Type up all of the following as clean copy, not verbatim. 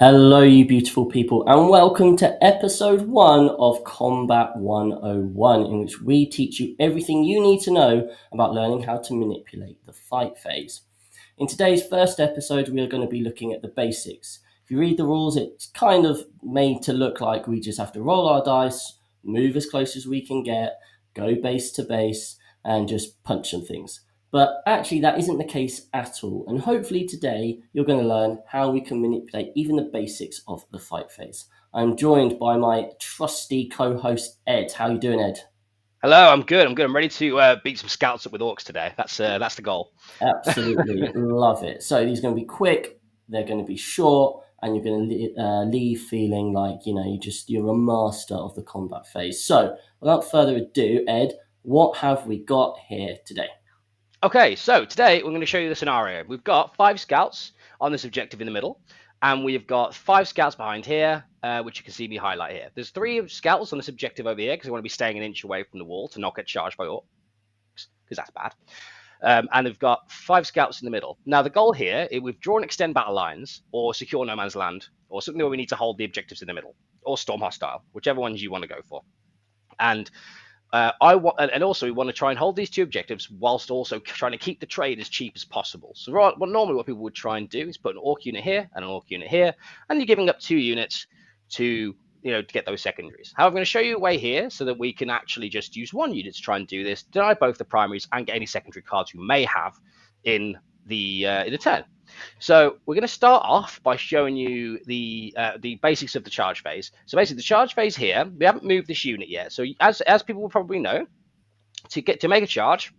Hello, you beautiful people, and welcome to episode 1 of Combat 101, in which we teach you everything you need to know about learning how to manipulate the fight phase. In today's first episode, we are going to be looking at the basics. If you read the rules, it's kind of made to look like we just have to roll our dice, move as close as we can get, go base to base, and just punch some things. But actually, that isn't the case at all. And hopefully today, you're going to learn how we can manipulate even the basics of the fight phase. I'm joined by my trusty co-host, Ed. How are you doing, Ed? Hello, I'm good. I'm ready to beat some scouts up with orcs today. That's the goal. Absolutely love it. So these are going to be quick, they're going to be short, and you're going to leave feeling like, you're a master of the combat phase. So without further ado, Ed, what have we got here today? Okay, so today we're going to show you the scenario. We've got 5 scouts on this objective in the middle, and we've got 5 scouts behind here, which you can see me highlight here. There's 3 scouts on this objective over here because we want to be staying an inch away from the wall to not get charged by orcs, because that's bad. And they've got 5 scouts in the middle. Now, the goal here is we've drawn extend battle lines or secure no man's land or something where we need to hold the objectives in the middle or storm hostile, whichever ones you want to go for. And and also we want to try and hold these 2 objectives whilst also trying to keep the trade as cheap as possible. So normally what people would try and do is put an orc unit here and an orc unit here, and you're giving up 2 units to to get those secondaries. However, I'm going to show you a way here so that we can actually just use 1 unit to try and do this, deny both the primaries and get any secondary cards we may have in the turn. So we're going to start off by showing you the basics of the charge phase. So basically, the charge phase here, we haven't moved this unit yet. So as people will probably know, to make a charge,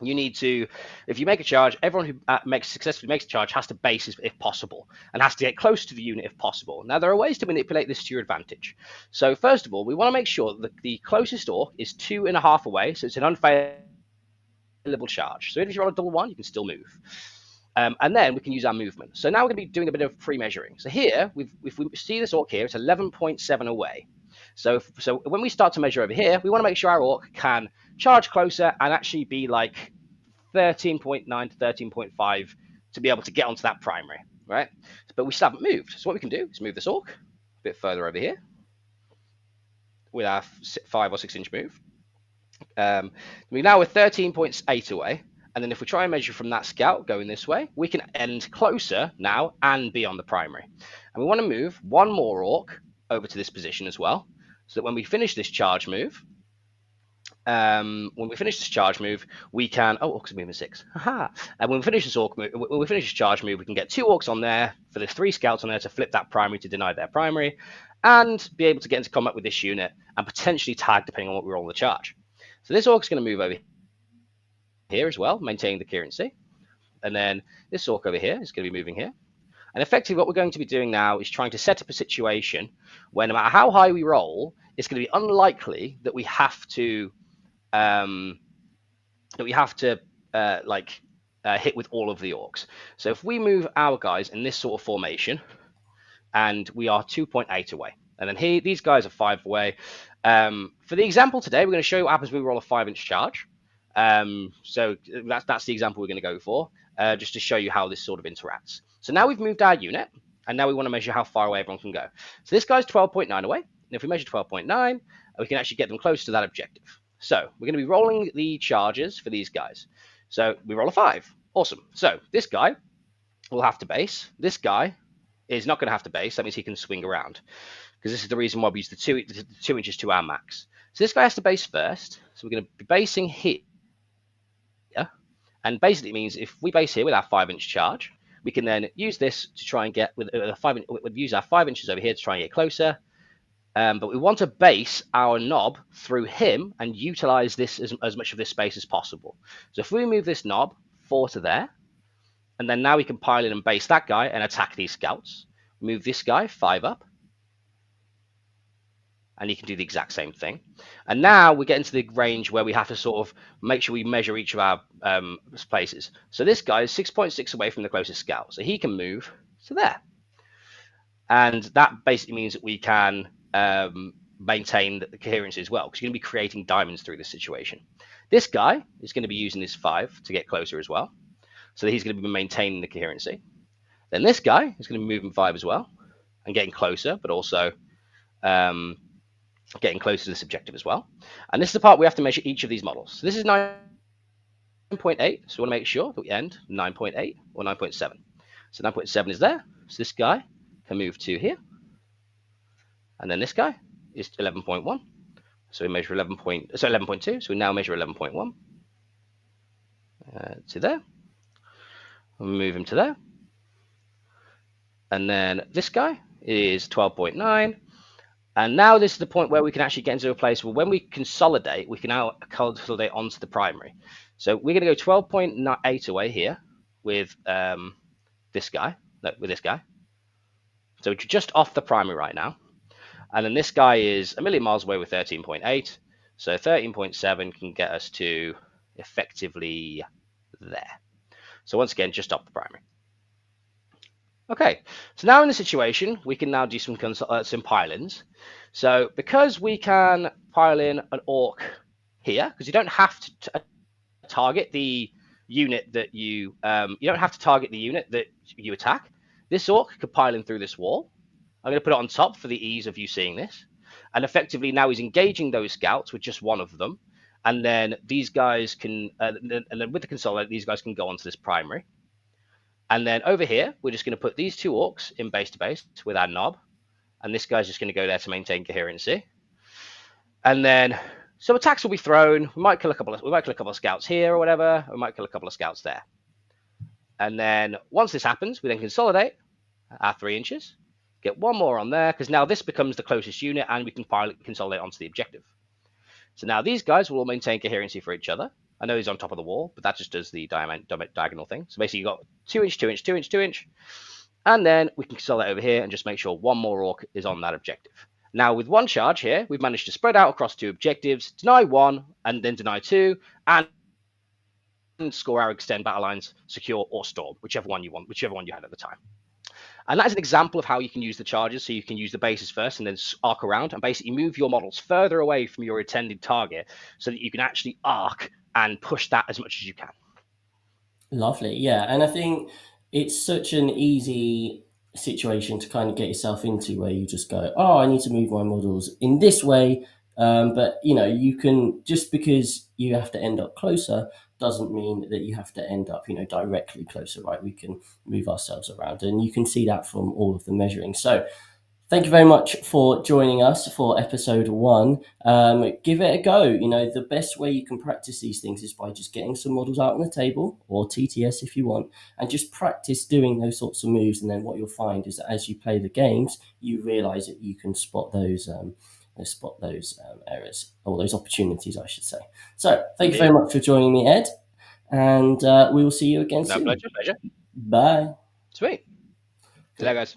you need to, if you make a charge, everyone who successfully makes a charge has to base if possible, and has to get close to the unit if possible. Now, there are ways to manipulate this to your advantage. So first of all, we want to make sure that the closest orc is 2.5 away, so it's an unfailable charge. So even if you roll a double 1, you can still move. And then we can use our movement. So now we're going to be doing a bit of pre-measuring. So here, if we see this orc here, it's 11.7 away. So when we start to measure over here, we want to make sure our orc can charge closer and actually be like 13.9 to 13.5 to be able to get onto that primary, right? But we still haven't moved. So what we can do is move this orc a bit further over here with our 5 or 6 inch move. We now we're 13.8 away. And then if we try and measure from that scout going this way, we can end closer now and be on the primary. And we want to move 1 more orc over to this position as well, so that when we finish this charge move, we can. Oh, orcs are moving 6. Haha! And when we finish this charge move, we can get 2 orcs on there for the 3 scouts on there to flip that primary to deny their primary, and be able to get into combat with this unit and potentially tag depending on what we roll on the charge. So this orc is going to move over here as well, maintaining the currency. And then this orc over here is going to be moving here. And effectively what we're going to be doing now is trying to set up a situation where no matter how high we roll, it's going to be unlikely that we have to hit with all of the orcs. So if we move our guys in this sort of formation, and we are 2.8 away, and then here these guys are 5 away. For the example today, we're going to show you what happens when we roll a 5-inch charge. So that's the example we're going to go for, just to show you how this sort of interacts. So now we've moved our unit, and now we want to measure how far away everyone can go. So this guy's 12.9 away, and if we measure 12.9, we can actually get them close to that objective. So we're going to be rolling the charges for these guys. So we roll a 5. Awesome. So this guy will have to base. This guy is not going to have to base. That means he can swing around, because this is the reason why we use the 2 inches to our max. So this guy has to base first. So we're going to be basing here. And basically it means if we base here with our 5-inch charge, we can then use this to try and get use our 5 inches over here to try and get closer. But we want to base our knob through him and utilize this as much of this space as possible. So if we move this knob 4 to there, and then now we can pile in and base that guy and attack these scouts. Move this guy 5 up, and you can do the exact same thing. And now we get into the range where we have to sort of make sure we measure each of our places. So this guy is 6.6 away from the closest scout, so he can move to there. And that basically means that we can maintain the coherence as well, because you're going to be creating diamonds through this situation. This guy is going to be using his 5 to get closer as well, so he's going to be maintaining the coherency. Then this guy is going to be moving 5 as well. and getting closer, but also um, getting closer to this objective as well. And this is the part we have to measure each of these models. So this is 9.8, so we want to make sure that we end 9.8 or 9.7. So 9.7 is there. So this guy can move to here, and then this guy is 11.1. So we measure 11.2. So we now measure 11.1 to there. We move him to there, and then this guy is 12.9. And now this is the point where we can actually get into a place where when we consolidate, we can now consolidate onto the primary. So we're going to go 12.8 away here with this guy, no, with this guy. So just off the primary right now. And then this guy is a million miles away with 13.8. So 13.7 can get us to effectively there. So once again, just off the primary. Okay, so now in the situation, we can now do some pile-ins. So because we can pile in an orc here, because you don't have to target the unit that you don't have to target the unit that you attack. This orc could pile in through this wall. I'm going to put it on top for the ease of you seeing this. And effectively now he's engaging those scouts with just one of them. And then these guys can, and then with the consolidate, these guys can go onto this primary. And then over here, we're just going to put these two orcs in base to base with our knob. And this guy's just going to go there to maintain coherency. And then some attacks will be thrown. We might kill a couple of scouts here or whatever. We might kill a couple of scouts there. And then once this happens, we then consolidate our 3 inches. Get one more on there, because now this becomes the closest unit and we can consolidate onto the objective. So now these guys will all maintain coherency for each other. I know he's on top of the wall, but that just does the diagonal thing. So basically you've got 2 inch, 2 inch, 2 inch, 2 inch. And then we can consolidate over here and just make sure one more orc is on that objective. Now with one charge here, we've managed to spread out across 2 objectives, deny 1, and then deny 2, and score our extend battle lines, secure or storm, whichever one you want, whichever one you had at the time. And that is an example of how you can use the charges. So you can use the bases first and then arc around and basically move your models further away from your intended target so that you can actually arc and push that as much as you can. Lovely, yeah. And I think it's such an easy situation to kind of get yourself into where you just go, oh, I need to move my models in this way. But you can, just because you have to end up closer doesn't mean that you have to end up, directly closer, right? We can move ourselves around, and you can see that from all of the measuring. So thank you very much for joining us for episode 1. Give it a go. The best way you can practice these things is by just getting some models out on the table, or TTS if you want, and just practice doing those sorts of moves. And then what you'll find is that as you play the games, you realize that you can spot those errors, or those opportunities, I should say. So thank you very much for joining me, Ed, and we will see you again No, soon. pleasure. Bye. Sweet. See you guys.